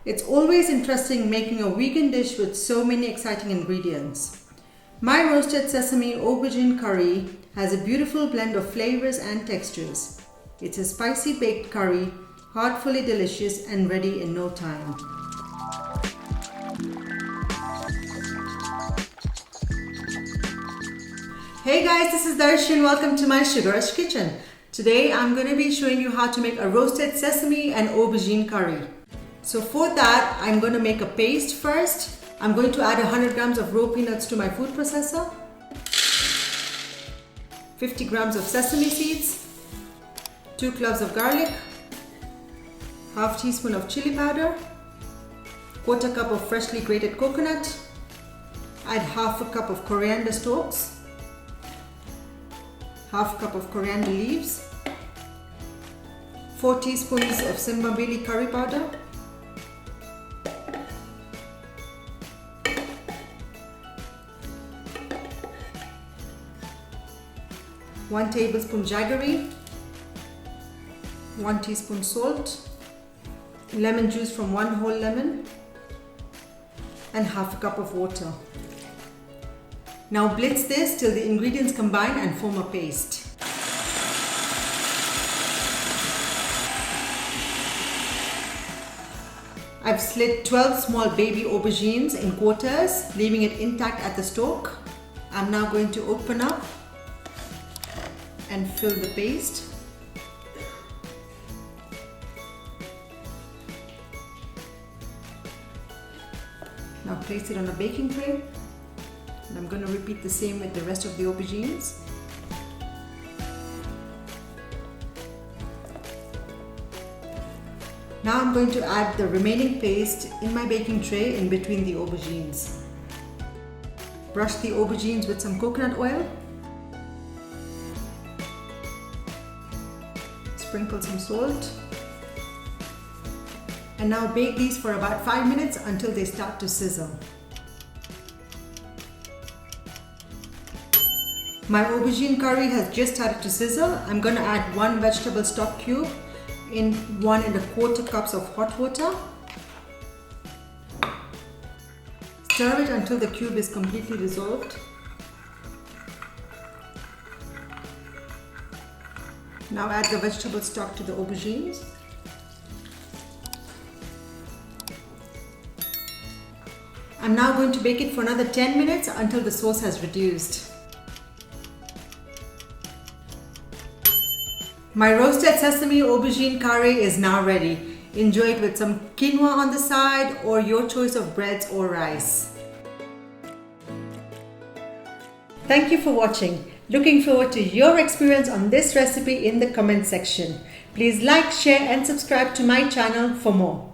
It's always interesting making a vegan dish with so many exciting ingredients. My roasted sesame aubergine curry has a beautiful blend of flavors and textures. It's a spicy baked curry, heartfully delicious and ready in no time. Hey guys, this is Darshi and welcome to my Sugarush kitchen. Today I'm going to be showing you how to make a roasted sesame and aubergine curry. So for that, I'm going to make a paste first. I'm going to add 100 grams of raw peanuts to my food processor, 50 grams of sesame seeds, 2 cloves of garlic, half teaspoon of chili powder, quarter cup of freshly grated coconut, add half a cup of coriander stalks, half cup of coriander leaves, 4 teaspoons of Simbabili curry powder, 1 tablespoon jaggery, 1 teaspoon salt, lemon juice from 1 whole lemon, and half a cup of water. Now blitz this till the ingredients combine and form a paste. I've slit 12 small baby aubergines in quarters, leaving it intact at the stalk. I'm now going to open up and fill the paste. Now place it on a baking tray, and I'm going to repeat the same with the rest of the aubergines. Now I'm going to add the remaining paste in my baking tray in between the aubergines. Brush the aubergines with some coconut oil. Sprinkle some salt. And now bake these for about 5 minutes until they start to sizzle. My aubergine curry has just started to sizzle. I'm going to add 1 vegetable stock cube in 1 1/4 cups of hot water. Stir it until the cube is completely dissolved. Now add the vegetable stock to the aubergines. I'm now going to bake it for another 10 minutes until the sauce has reduced. My roasted sesame aubergine curry is now ready. Enjoy it with some quinoa on the side or your choice of breads or rice. Thank you for watching. Looking forward to your experience on this recipe in the comment section. Please like, share and subscribe to my channel for more.